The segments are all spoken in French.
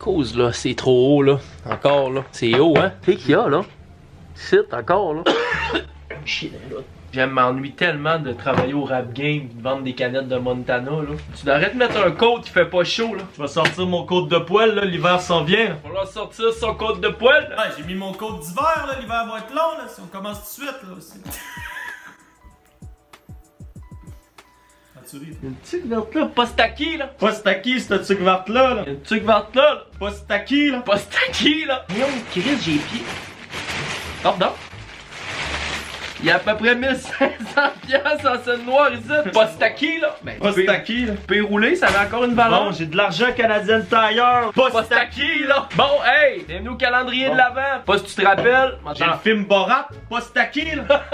Cause là, c'est trop haut là. Encore là. C'est haut, hein? Qu'est-ce qu'il y a là? Shit, encore là. Shit, là. J'aime m'ennuie tellement de travailler au rap game, de vendre des canettes de Montana là. Tu devrais te mettre un coat qui fait pas chaud là. Je vais sortir mon côte de poêle, là, l'hiver s'en vient. Là. On va sortir son coat de poêle. Ouais, j'ai mis mon côte d'hiver, là, l'hiver va être long, là, si on commence tout de suite, là. Tu ris. Une petite verte là, pas stacky là. Pas stacky, cette tuque verte là, là. Une petite verte là. Pas stacky, là. Pas stacky là. Voyons, Chris, j'ai pied. Pardon? Il y a à peu près 1500 piastres en scène noire ici. Pas stacky là. Ben, Pas tu peux- stacky, là. Tu peux y rouler, ça avait encore une valeur. Bon, j'ai de l'argent canadien Tire. Pas stacky là. Bon, hey, bienvenue au calendrier de l'avant. Pas si tu te rappelles. J'ai le film Borat. Pas stacky, là.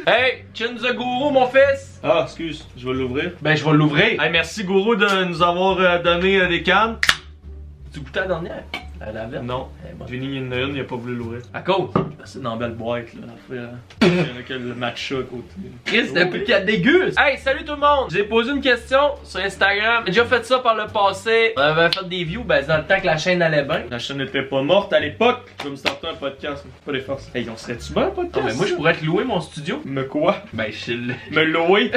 Hey, Chin the Guru, mon fils. Ah, excuse, je vais l'ouvrir. Ben, je vais l'ouvrir. Hey, merci Gourou de nous avoir donné des cannes. Tu goûtais la dernière? La verte? Non, Eh, bon. Vinny, il y en a une, il a pas voulu l'ouvrir. À cause. C'est dans la belle boîte, là. Il y en a que le matcha à côté. Chris, depuis qu'il y a déguste. Hey, salut tout le monde! J'ai posé une question sur Instagram. J'ai déjà fait ça par le passé. On avait fait des views, ben, dans le temps que la chaîne allait bien. La chaîne n'était pas morte à l'époque. Je vais me starter un podcast, mais pas les forces. Hey, on serait-tu bien un podcast? Non, mais moi, je pourrais te louer mon studio. Me quoi? Ben, je le. Me louer?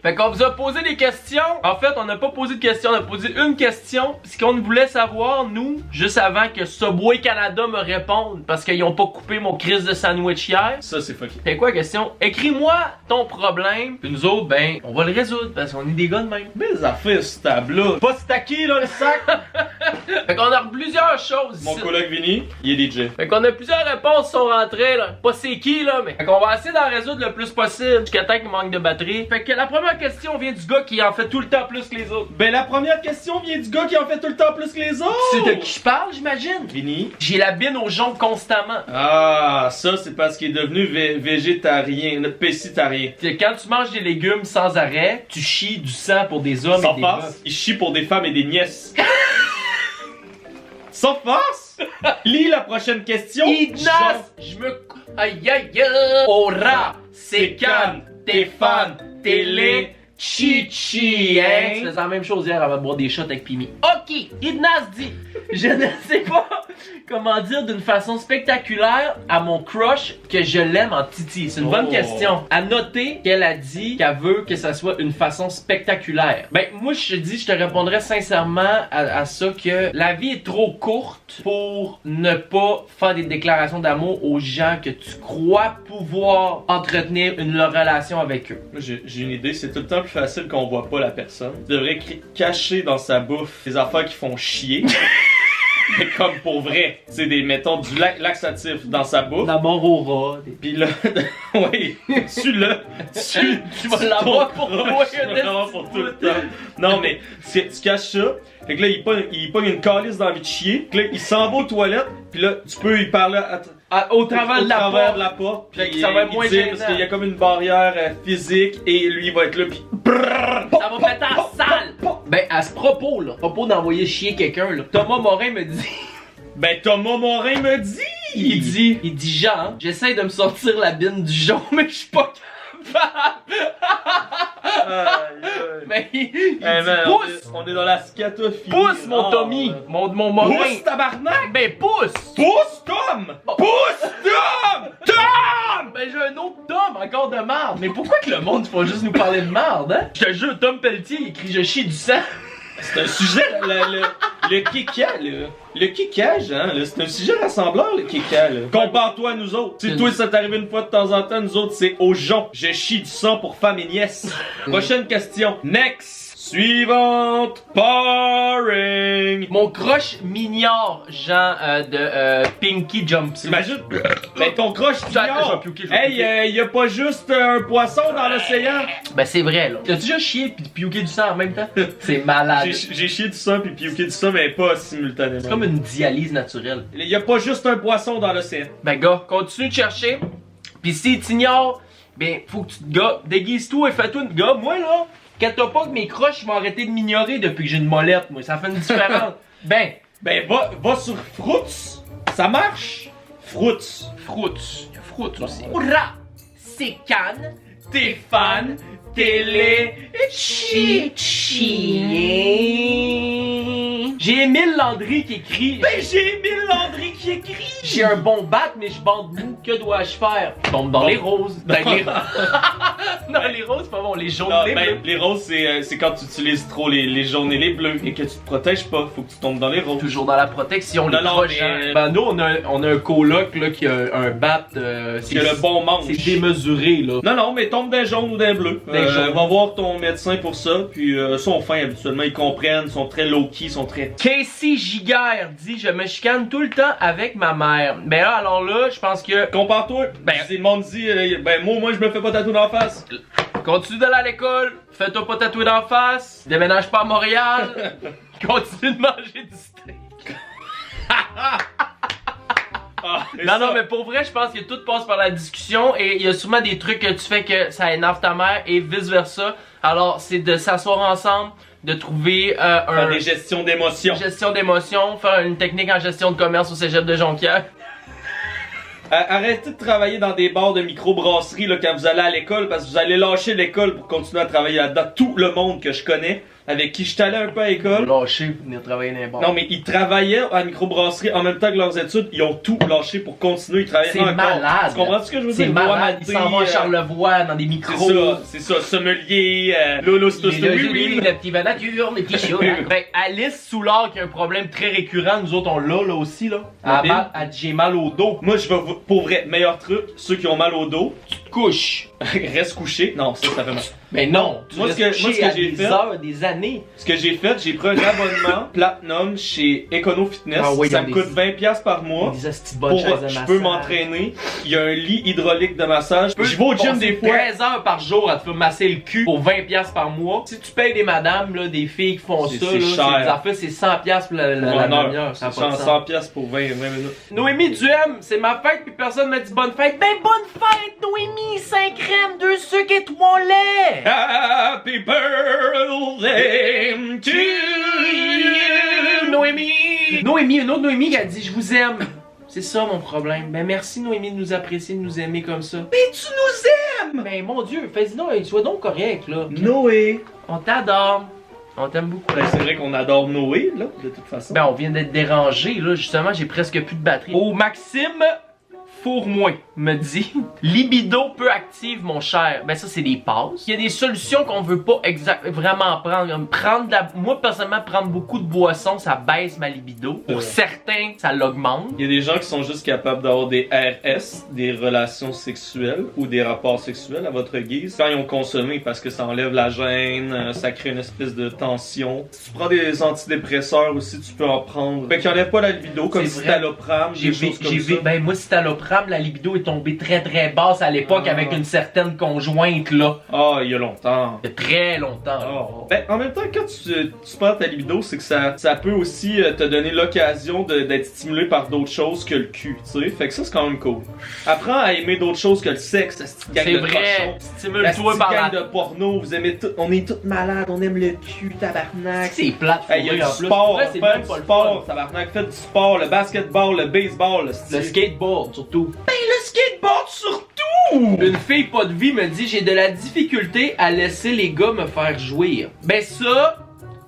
Fait qu'on vous a posé des questions. En fait, on n'a pas posé de questions, on a posé une question. Ce qu'on voulait savoir, nous, juste avant que Subway Canada me réponde, parce qu'ils ont pas coupé mon crise de sandwich hier. Ça, c'est fucké. Fait quoi la question? Écris-moi ton problème. Puis nous autres, ben, on va le résoudre, parce qu'on est des gars de même. Mes affaires, ce table-là. Pas stacké, là, le sac. Fait qu'on a plusieurs choses Mon ici. coloc Vinny, il est DJ. Fait qu'on a plusieurs réponses qui sont rentrées là. Pas c'est qui là, mais. Fait qu'on va essayer d'en résoudre le plus possible jusqu'à temps qu'il manque de batterie. Fait que la première question vient du gars qui en fait tout le temps plus que les autres. Ben, la première question vient du gars qui en fait tout le temps plus que les autres. C'est de qui je parle, j'imagine? Vinny. J'ai la bine au jonc constamment. Ah, ça, c'est parce qu'il est devenu végétarien, pécitarien. Que quand tu manges des légumes sans arrêt, tu chies du sang pour des hommes Sans et des force, meufs. il chie pour des femmes et des nièces. Sans force? Lis la prochaine question. Ignace, je me. Aïe aïe aïe. Ora, c'est canne, t'es fan, télé. Chichi, hein? Tu faisais la même chose hier avant de boire des shots avec Pimi. Ok, Ignace dit, je ne sais pas comment dire d'une façon spectaculaire à mon crush que je l'aime en titi. C'est une bonne question. À noter qu'elle a dit qu'elle veut que ça soit une façon spectaculaire. Ben, moi, je te dis, je te répondrais sincèrement à ça que la vie est trop courte pour ne pas faire des déclarations d'amour aux gens que tu crois pouvoir entretenir une relation avec eux. Moi, j'ai une idée, c'est tout le temps plus facile qu'on voit pas la personne. Tu devrais cacher dans sa bouffe des affaires qui font chier. Mais comme pour vrai, c'est des, mettons, du laxatif dans sa bouffe. D'amour au rat. Pis là, oui, tu vas l'avoir pour toi, tu vas l'avoir pour tout le temps. Non, mais tu caches ça. Fait que là, il pogne une calice dans la vie de chier. Puis là, il s'en va aux toilettes. Puis là, tu peux y parler Au travers de la porte. Fait que Puis ça va être moins gênant. parce qu'il y a comme une barrière physique. Et lui, il va être là. Puis Ça va péter en salle! Ben, à ce propos, là, à propos d'envoyer chier quelqu'un, là, Thomas Morin me dit. ben, Thomas Morin me dit! Il dit, Jean, j'essaie de me sortir la bine du jaune, mais je suis pas capable! Mais il dit, pousse! On est dans la scatophilie. Pousse, mon Tommy! Mon Morin! Pousse, tabarnak! Ben, pousse! Pousse, Tom! Pousse, Tom! Tom! Ben, j'ai un autre Tom, encore de marde! Mais pourquoi que le monde faut juste nous parler de marde, hein? Je te jure, Tom Pelletier, il écrit je chie du sang! C'est un sujet, le kika, là. Le kikage, hein, là, c'est un sujet rassembleur, le kika, là. Compare-toi à nous autres. Si toi, ça t'arrive une fois de temps en temps, nous autres, c'est au jonc. Je chie du sang pour femmes et nièces. Prochaine question. Next. Suivante. Paring. Mon croche mignard, Jean, de Pinky Jumpsuit. T'imagines? Mais ton croche Je vais d'ignore. piouquer, je vais Hey, y a pas juste un poisson dans l'océan. Ben, c'est vrai, là. T'as déjà chié pis piouqué du sang en même temps? C'est malade. J'ai chié du sang puis piouqué du sang, mais pas simultanément. C'est comme une dialyse naturelle. Y a pas juste un poisson dans l'océan. Ben, gars, continue de chercher. Pis si t'ignores, ben, faut que tu te gars, déguise-toi et fais-toi une gars. Moi, là, inquiète-toi pas que mes croches vont arrêter de m'ignorer depuis que j'ai une molette, moi. Ça fait une différence. Ben, Va sur Fruits. Ça marche. Fruits. Fruits. Il y a Fruits aussi. Hurrah! C'est canne. T'es fan. télé, chichi. J'ai Émile Landry qui écrit. Ben j'ai Émile Landry qui écrit. J'ai un bon bat, mais je bande mou. Que dois-je faire? Je tombe dans les roses. Dans les... non, les roses, c'est pas bon. Les jaunes, Non, les bleus. ben, les roses, c'est quand tu utilises trop les jaunes et les bleus et que tu te protèges pas. Faut que tu tombes dans les roses. Toujours dans la protection, les Non, proches. mais- Ben, nous, on a un coloc là, qui a un bat. Qui a le bon manche. C'est démesuré, là. Non, mais tombe d'un jaune ou d'un bleu. D'un jaune. Va voir ton médecin pour ça. Puis, sont fins habituellement, ils comprennent, sont très low-key, sont très. Casey Giguère dit: je me chicane tout le temps avec ma mère. Ben là, alors là, je pense que. Compare-toi. Ben- Si le monde dit, ben moi, je me fais pas tatouer d'en face. Continue d'aller à l'école, fais-toi pas tatouer d'en face, déménage pas à Montréal, continue de manger du steak. Non, mais pour vrai, je pense que tout passe par la discussion et il y a sûrement des trucs que tu fais que ça énerve ta mère et vice versa. Alors, c'est de s'asseoir ensemble, de trouver Faire des gestions d'émotions. une gestion d'émotions, faire une technique en gestion de commerce au cégep de Jonquière. Arrêtez de travailler dans des bars de microbrasserie là, quand vous allez à l'école parce que vous allez lâcher l'école pour continuer à travailler là-dedans. Tout le monde que je connais, avec qui je suis allé un peu à l'école. Lâcher pour venir travailler dans les bars. Non, mais ils travaillaient à la microbrasserie en même temps que leurs études. Ils ont tout lâché pour continuer. Ils travaillaient C'est encore. malade. Tu comprends ce que je veux C'est dire? malade, ils s'en vont à Maté, Charlevoix dans des micros. C'est ça. Sommelier, Lolo, c'est Oui, le petit nature, les petits chiots. Fait Alice Soulard qui a un problème très récurrent, nous autres on l'a là aussi là. Elle dit j'ai mal au dos. Moi, je vais vous, pour vrai, meilleur truc, ceux qui ont mal au dos, Tu te couches. reste couché. Non, ça fait mal. Mais non, tu Moi, restes ce que couché j'ai à fait- des heures, des années. Ce que j'ai fait, j'ai pris un abonnement Platinum chez Econo Fitness. Ah oui, ça dans me des- coûte 20$ par mois. Des hosties de bonnes Pour, chaises de je massage. peux m'entraîner. Il y a un lit hydraulique de massage. Tu peux Je vais au gym passer des fois. 13 heures par jour à te faire masser le cul pour 20$ par mois. Si tu payes des madames, là, des filles qui font C'est- ça, c'est là, cher. des affaires, c'est 100$ pour la Pour une heure. demi-heure. Ça a C'est pas de sens. 100$ pour 20 minutes. Noémie Duhem, c'est ma fête puis personne m'a dit bonne fête. Ben bonne fête Noémie, 5 crèmes, 2 sucres et 3 laits. Happy birthday to you. Noémie! Noémie, une autre Noémie qui a dit je vous aime. C'est ça mon problème. Ben merci Noémie de nous apprécier, de nous aimer comme ça. Mais tu nous aimes! Ben mon Dieu, fais-y donc, sois donc correct là. Noé! On t'adore. On t'aime beaucoup. Ben, c'est vrai qu'on adore Noé, là, de toute façon. Ben on vient d'être dérangé là, justement, j'ai presque plus de batterie. Oh Maxime Fourmoin me dit libido peu active mon cher. Ben ça c'est des passes. Il y a des solutions qu'on veut pas vraiment prendre. Comme moi personnellement prendre beaucoup de boissons ça baisse ma libido. Pour certains ça l'augmente. Il y a des gens qui sont juste capables d'avoir des RS, des relations sexuelles ou des rapports sexuels à votre guise quand ils ont consommé parce que ça enlève la gêne, ça crée une espèce de tension. Si tu prends des antidépresseurs aussi, tu peux en prendre. Fait qu'ils enlèvent pas la libido comme C'est vrai. citalopram, des choses comme ça. Ben moi citalopram la libido est tombée très basse à l'époque avec une certaine conjointe là. Ah, il y a longtemps. Il y a très longtemps. là. Oh. Ben, en même temps, quand tu perds ta libido, c'est que ça peut aussi te donner l'occasion d'être stimulé par d'autres choses que le cul, tu sais. Fait que ça, c'est quand même cool. Apprends à aimer d'autres choses que le sexe, la petite gang C'est de vrai. cochons. La Stimule-toi petite par gang la... de porno, vous aimez tout, on est tous malades, on aime le cul, tabarnak. C'est plate. Hey, il y a fourré, du en plus. sport, Ouais, c'est faites même du pas le sport, fun. tabarnak, faites du sport, le basketball, le baseball, Le skateboard surtout. le skateboard surtout! Une fille pas de vie me dit j'ai de la difficulté à laisser les gars me faire jouir. Ben ça,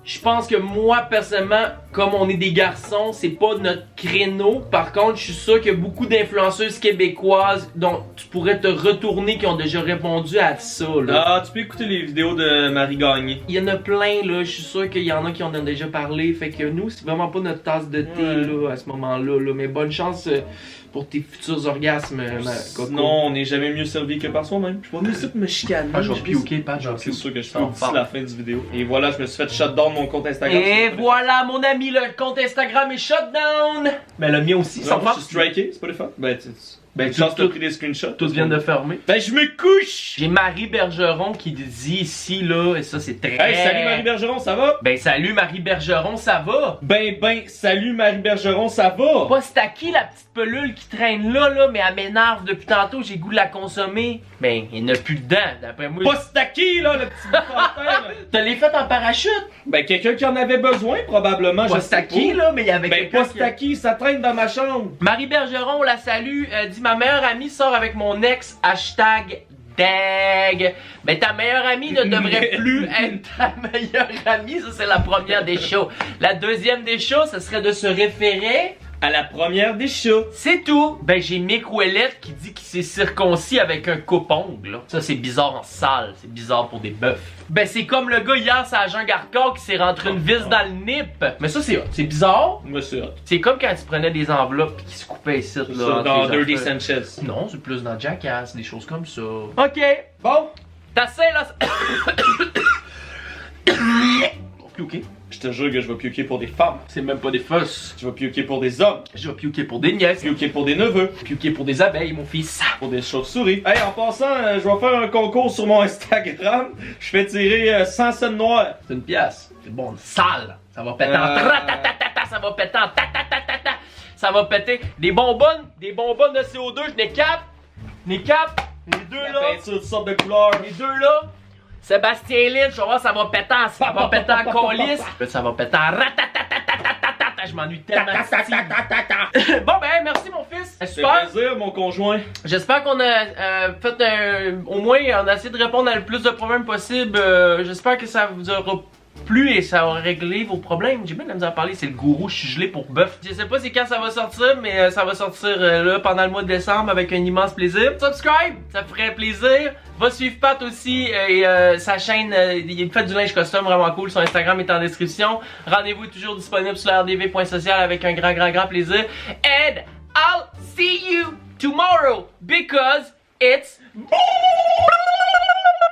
je pense que moi personnellement, comme on est des garçons, c'est pas notre créneau. Par contre, je suis sûr qu'il y a beaucoup d'influenceuses québécoises dont tu pourrais te retourner qui ont déjà répondu à ça là. Ah, tu peux écouter les vidéos de Marie Gagné. Il y en a plein là, je suis sûr qu'il y en a qui en ont déjà parlé. Fait que nous, c'est vraiment pas notre tasse de thé Ouais. là à ce moment-là. Là. Mais bonne chance pour tes futurs orgasmes, ma coco. Non, on n'est jamais mieux servi que par soi-même. Je vais venir ici pour me chicaner. Ah, je vais piouquer, Pat, je vais C'est sûr que je Ça peux en d'ici parle. la fin du vidéo. Et voilà, je me suis fait shutdown mon compte Instagram. Et voilà, mon ami, le compte Instagram est shutdown. Mais le mien aussi, sans Non, je force. suis striké, c'est pas le fun. Ben, Ben, chance tout- t'as pris des screenshots. Tout vient de fermer. Ben, je me couche! J'ai Marie Bergeron qui dit ici, là, et ça c'est très... Hey, salut Marie Bergeron, ça va? Ben salut Marie Bergeron, ça va? Ben, salut Marie Bergeron, ça va? Pas c'est à qui la petite pelule qui traîne là, mais elle m'énerve depuis tantôt, j'ai goût de la consommer. Ben, il n'y en a plus dedans, d'après moi. Pas c'est à qui, là, le petit pantin, là? T'as les fait en parachute? Ben, quelqu'un qui en avait besoin, probablement, Pas je c'est sais à qui, pas. là, mais il y avait Ben, quelqu'un pas c'est à qui, ça traîne dans ma chambre. Marie Bergeron, on la salue, dit ma meilleure amie sort avec mon ex, hashtag Dag. Ben ta meilleure amie ne devrait plus être ta meilleure amie. Ça, c'est la première des choses. La deuxième des choses, ce serait de se référer À la première des chats. c'est tout. Ben j'ai Mick Ouellette qui dit qu'il s'est circoncis avec un coupe-ongle. Ça c'est bizarre en salle, c'est bizarre pour des bœufs. Ben c'est comme le gars hier, c'est Agent Garcard qui s'est rentré une vis dans le nip. Mais ça c'est hot, c'est bizarre. Moi, c'est hot. C'est comme quand tu prenais des enveloppes pis qui se coupaient ici là. C'est ça, entre dans les Dirty affaires. Sanchez. Non, c'est plus dans Jackass, des choses comme ça. Ok, Bon. t'as ça là. Ok. Je te jure que je vais pioquer pour des femmes. C'est même pas des fosses. Je vais pioquer pour des hommes. Je vais piouquer pour des nièces. Pioquer pour des neveux. Piouquer pour des abeilles, mon fils. Pour des chauves-souris. Hey, en passant, je vais faire un concours sur mon Instagram. Je fais tirer 100 scènes noires. C'est une pièce. C'est bon, sale. Ça va péter en tratatata, ça va péter en tatatata. Ça va péter. Des bonbonnes de CO2, je n'ai cap. Les deux La là. peinture, toutes sortes de couleurs. Les deux là. Sébastien Lynch, je vais voir, ça va péter en colis. Ça va péter en ratatatatata. Je m'ennuie tellement. Bon ben, merci mon fils. C'est Super. plaisir, mon conjoint. J'espère qu'on a fait au moins, on a essayé de répondre à le plus de problèmes possible. J'espère que ça vous aura plu et ça aura réglé vos problèmes. J'ai bien de la misère à parler, c'est le gourou, je suis gelé pour bœuf. Je sais pas c'est quand ça va sortir, mais ça va sortir là pendant le mois de décembre avec un immense plaisir. Subscribe, ça ferait plaisir. Va suivre Pat aussi et sa chaîne, il fait du linge custom vraiment cool. Son Instagram est en description. Rendez-vous est toujours disponible sur rdv.social avec un grand plaisir. And I'll see you tomorrow because it's